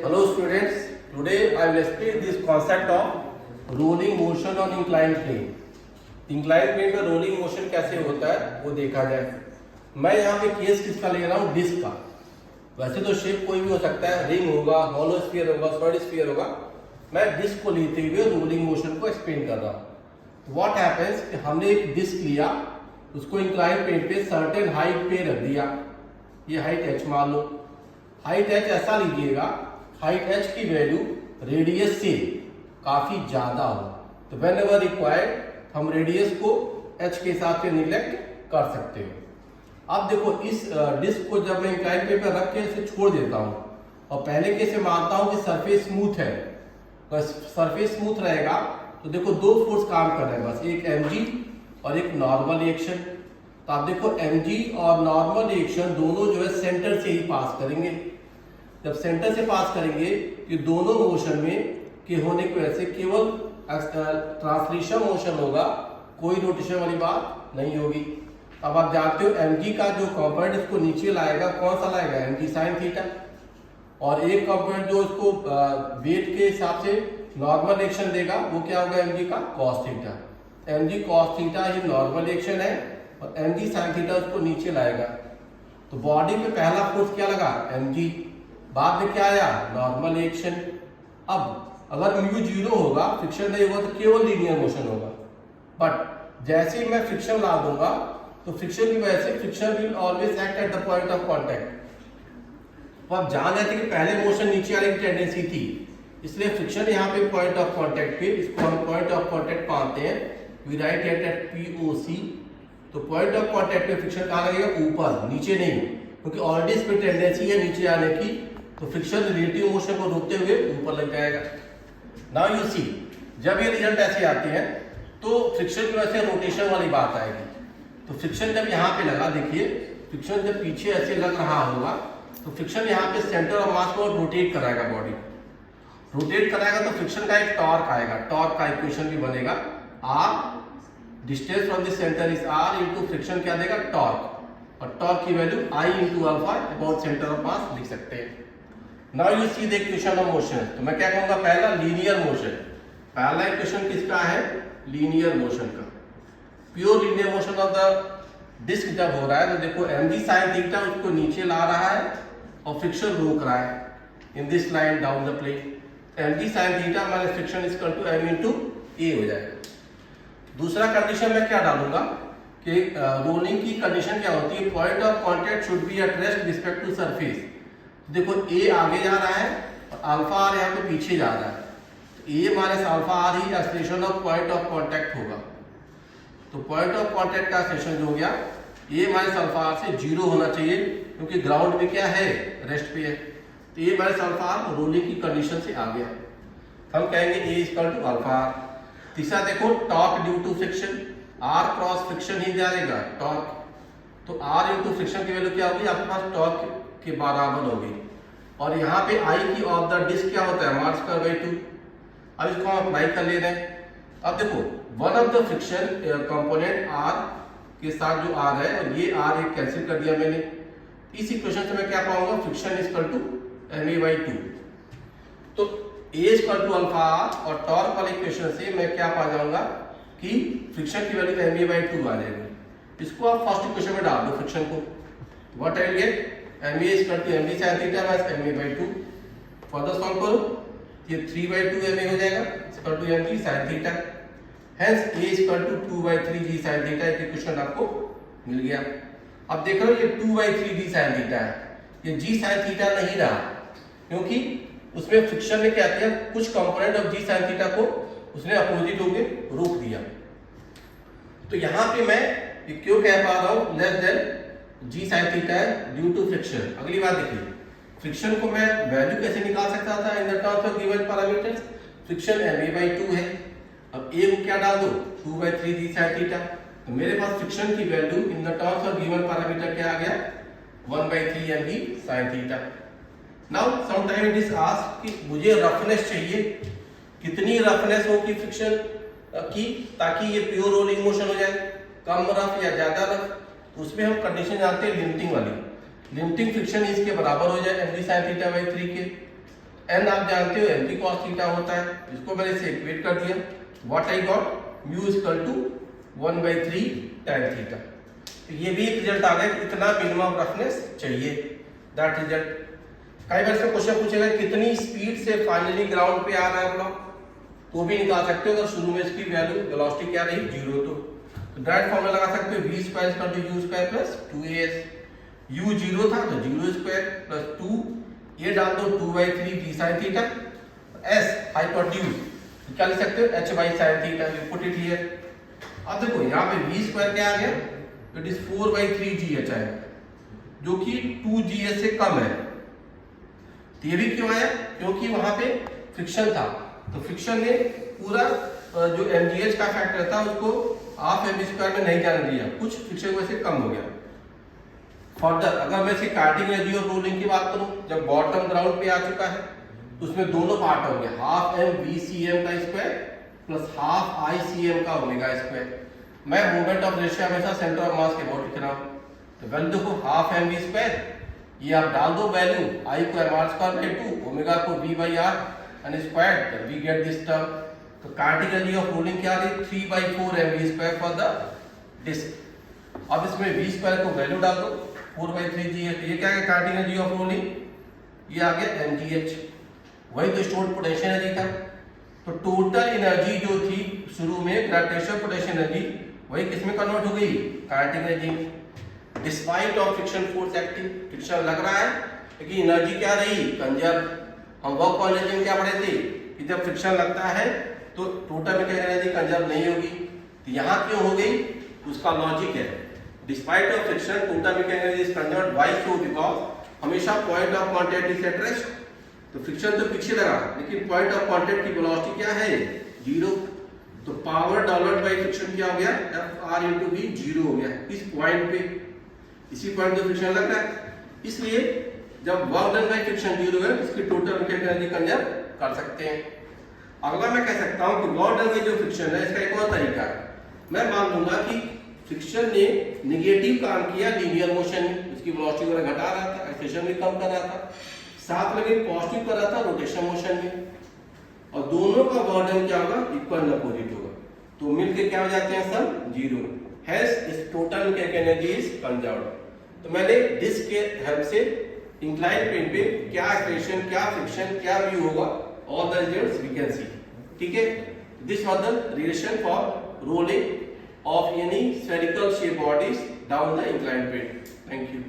Hello students, today I will explain this concept of rolling motion on inclined plane. Inclined plane में rolling motion कैसे होता है वो देखा जाए। मैं यहाँ पे केस किसका ले रहा हूँ, डिस्क का। वैसे तो शेप कोई भी हो सकता है, रिंग होगा, हॉलो स्फीयर होगा, सॉलिड स्फीयर होगा। मैं डिस्क को लेते हुए रोलिंग मोशन को एक्सप्लेन कर रहा हूँ। व्हाट हैपेंस कि हमने एक डिस्क लिया, उसको इंक्लाइंड प्लेन पे सर्टेन हाइट पे रख दिया। ये हाइट h मान लो। हाइट h ऐसा लीजिएगा, हाइट h की वैल्यू रेडियस से काफी ज्यादा हो, तो वेन एवर रिक्वायर्ड हम रेडियस को h के हिसाब से निगलेक्ट कर सकते हो। अब देखो, इस डिस्क को जब मैं इंक्लाइंड प्लेन पर रख के इसे छोड़ देता हूं और पहले कैसे मानता हूं कि सरफेस स्मूथ है, तो सरफेस स्मूथ रहेगा तो देखो दो फोर्स काम कर रहे हैं, बस एक mg और एक नॉर्मल रिएक्शन। तो आप देखो mg और नॉर्मल रिएक्शन दोनों जो है सेंटर से ही पास करेंगे। जब सेंटर से पास करेंगे कि दोनों मोशन में के होने की वजह से केवल ट्रांसलेशन मोशन होगा, कोई रोटेशन वाली बात नहीं होगी। अब आप जानते हो mg का जो कंपोनेंट इसको नीचे लाएगा, कौन सा लाएगा, mg sin थीटा, और एक कंपोनेंट जो इसको वेट के हिसाब से नॉर्मल रिएक्शन देगा वो क्या होगा, mg का cos theta. mg cos theta ही नॉर्मल रिएक्शन है और mg sin थीटा उसको नीचे लाएगा। तो बॉडी पे पहला फोर्स क्या लगा, mg, बाद में क्या आया, नॉर्मल रिएक्शन। अब अगर म्यू 0 होगा, फ्रिक्शन नहीं होगा, तो केवल लीनियर मोशन होगा। बट जैसे ही मैं फ्रिक्शन ला दूंगा तो फ्रिक्शन की वजह से friction will always act at the point of contact. तो आप जान रहे थे कि पहले मोशन नीचे आने की टेंडेंसी थी, इसलिए फ्रिक्शन यहाँ पे पॉइंट ऑफ कांटेक्ट पे, इसको हम पॉइंट ऑफ कांटेक्ट मानते हैं। We write it at POC। तो पॉइंट ऑफ कांटेक्ट पे फ्रिक्शन कहाँ लगेगा, ऊपर, नीचे नहीं, क्योंकि ऑलरेडी इस पे टेंडेंसी है नीचे आने की, तो फ्रिक्शन रिलेटिव मोशन को रोकते हुए ऊपर लग जाएगा। नाउ यू सी, जब ये रिजल्ट ऐसे आते हैं तो फ्रिक्शन की वजह से रोटेशन वाली बात आएगी। तो फ्रिक्शन जब यहाँ पे लगा, देखिए फ्रिक्शन जब पीछे ऐसे लग रहा होगा तो फ्रिक्शन यहाँ पे सेंटर ऑफ मास को रोटेट कराएगा, बॉडी रोटेट कराएगा, तो फ्रिक्शन का एक टॉर्क आएगा। टॉर्क का इक्वेशन भी बनेगा, R distance from the centre is R into friction क्या देगा, टॉर्क, और टॉर्क की value I into alpha about centre of मास लिख सकते हैं। Now you see the equation of motion. तो मैं क्या कहूंगा, पहला लीनियर मोशन, पहला इक्वेशन किसका है, लीनियर मोशन का। Pure linear motion of the disc जब हो रहा है तो देखो mg sin थीटा उसको नीचे ला रहा है और फ्रिक्शन रोक रहा है in this line down the plane. mg sin theta minus friction is equal to m into a हो जाएगा। दूसरा कंडीशन मैं क्या डालूंगा कि रोलिंग की कंडीशन क्या होती है, point of contact should be at rest respect to surface. देखो a आगे जा रहा है और अल्फा आर यहाँ पे पीछे जा रहा है, तो a माइनस अल्फा आर ही acceleration of point of contact होगा। तो पॉइंट ऑफ कांटेक्ट का एक्सलेशन जो हो गया, a माइनस अल्फा आर से 0 होना चाहिए, क्योंकि ग्राउंड में क्या है, रेस्ट पे है। तो a minus alpha R rolling की कंडीशन से आ गया, हम कहेंगे a equal to alpha R. तीसरा देखो, torque due to friction, r cross friction ही जाएगा टॉर्क, तो r इंटू फ्रिक्शन की वैल्यू क्या होगी, आपके पास टॉर्क के बराबर होगी। और यहाँ पे I की ऑफ द डिस्क क्या होता है, मास स्क्वायर बाई 2। अब इसको हम अप्लाई कर ले रहे हैं। अब देखो, one of the friction component R के साथ जो R है, और ये R एक कैंसिल कर दिया मैंने। इस इक्वेशन से मैं क्या पाऊंगा, friction is equal to ma by 2। तो a is equal to alpha r, और टॉर्क वाले इक्वेशन से मैं क्या पा जाऊंगा कि फ्रिक्शन की वैल्यू ma बाई 2 आ जाएगी। इसको आप फर्स्ट इक्वेशन में डाल दो फ्रिक्शन को, what I will get, ma is equal to mg sin theta minus ma by 2। Further solve करो, ये 3 by 2 ma हो जाएगा, equal to mg sin theta। Hence a is equal to 2 by 3 g sin theta। एक equation आपको मिल गया। अब देख रहे हो, ये 2 by 3 g sin theta है, ये g sin theta नहीं रहा, क्योंकि उसमें फ्रिक्शन ने क्या किया, कुछ component of g sin theta को उसने अपोजिट होके रोक दिया। तो यहाँ पे मैं ये क्यों कह पा रहा हूँ less than g sin theta है ड्यू टू फ्रिक्शन। अगली बात देखिए, फ्रिक्शन को मैं वैल्यू कैसे निकाल सकता था इन the terms of given parameters, friction ma by 2 है। अब a को क्या डाल दो, 2 by 3 g sin थीटा, तो मेरे पास फ्रिक्शन की value in the terms of given parameter क्या आ गया, 1 by 3 mg sin theta. Now some time it is asked कि मुझे रफनेस चाहिए, कितनी रफनेस हो की फ्रिक्शन की, ताकि ये प्योर रोलिंग मोशन हो जाए, कम रफ या ज्यादा रफ। उसमें हम कंडीशन जानते हैं लिमिटिंग वाली, लिमिटिंग फ्रिक्शन इसके बराबर हो जाए mg sin थीटा बाई 3 के। एन आप जानते हो mg cos थीटा होता है, इसको मैंने इसे इक्वेट कर दिया, what I got mu equal to 1/3 tan theta. तो ये भी एक रिजल्ट आ गया, इतना मिनिमम रफनेस चाहिए, दैट रिजल्ट। कई बार से क्वेश्चन पूछेगा कितनी स्पीड से फाइनली ग्राउंड पे आ रहा है ब्लॉक, तो भी निकाल सकते हो। अगर शुरू में इसकी वैल्यू वेलोसिटी क्या रही 0, तो डायरेक्ट फॉर्मूला लगा सकते हो v square equal to u square plus 2as। u 0 था तो 0 स्क्वायर प्लस 2, ये डाल दो 2/3 d sin theta, s hypotenuse क्या लिख सकते हो h by sin theta, you put it here. अब देखो यहाँ पे v स्क्वायर क्या आ गया, इट इज 4/3gh आएगा, जो कि 2gs से कम है। तो ये भी क्यों आया, क्योंकि वहां पे फ्रिक्शन था, तो फ्रिक्शन ने पूरा जो mgh का फैक्टर था उसको हाफ mv स्क्वायर में नहीं जाने दिया, कुछ फ्रिक्शन की वजह से कम हो गया। फर्दर अगर मैं इसकी काटिंग एनर्जी और रोलिंग की बात करूं, जब बॉटम ग्राउंड पे आ चुका है तो उसमें दोनों पार्ट होंगे, half M V C M का square plus half I C M का ओमेगा स्क्वायर। मैं मोमेंट ऑफ इनर्शिया हमेशा सेंटर ऑफ मास के अबाउट लिख रहा हूं, तो वैल्यू देखो हाफ एम वी स्क्वायर, ये आप डाल दो वैल्यू, आई को M R square by 2, omega को V by R and square, we get this term. तो काइनेटिक एनर्जी ऑफ रोलिंग क्या आ रही 3/4 mv square for the disc. अब इसमें v स्क्वायर को वैल्यू डाल दो 4/3g है, तो ये क्या है काइनेटिक एनर्जी ऑफ रोलिंग, ये आ गया mgh, वही तो स्टोर्ड पोटेंशियल एनर्जी था। तो टोटल एनर्जी जो थी शुरू में ग्रेविटेशनल पोटेंशियल एनर्जी, वही किसमें कन्वर्ट हो गई kinetic energy. Despite of friction force acting, friction लग रहा है लेकिन एनर्जी क्या रही कंजर्व। हम वर्क ऑन एनर्जी में क्या पढ़े थे कि जब फ्रिक्शन लगता है तो टोटल मैकेनिकल एनर्जी कंजर्व नहीं होगी, तो यहाँ क्यों हो गई, उसका लॉजिक है despite of friction total mechanical energy is conserved, why so, because हमेशा point of contact is at rest. तो फ्रिक्शन तो पीछे लगा लेकिन पॉइंट ऑफ कांटेक्ट की वेलोसिटी क्या है 0, तो पावर डेवलप्ड बाय फ्रिक्शन क्या हो गया Fr into v 0 हो गया इस पॉइंट पे, इसी पॉइंट पे फ्रिक्शन लग रहा है, इसलिए जब वर्क डन बाय फ्रिक्शन 0 है इसकी टोटल मैकेनिकल एनर्जी कंजर्व कर सकते हैं। अगला मैं कह सकता हूं कि वर्क डन में जो फ्रिक्शन है इसका एक और तरीका है, मैं मान लूंगा कि फ्रिक्शन ने नेगेटिव काम किया लीनियर मोशन में, उसकी वेलोसिटी को घटा रहा था, एक्सेलरेशन भी कम कर रहा था, साथ में पॉजिटिव कर रहा था रोटेशन मोशन में, और दोनों का वर्क डन क्या होगा इक्वल अपोजिट होगा, तो मिलके क्या हो जाते हैं सब 0, हेंस इस total mechanical energy is conserved. तो मैंने डिस्क के हेल्प से इंक्लाइंड प्लेन पे क्या एक्सेलरेशन क्या फ्रिक्शन क्या व्यू होगा, all the results we can see, ठीक है। This was the relation for rolling of any spherical shape bodies down the inclined plane. Thank you.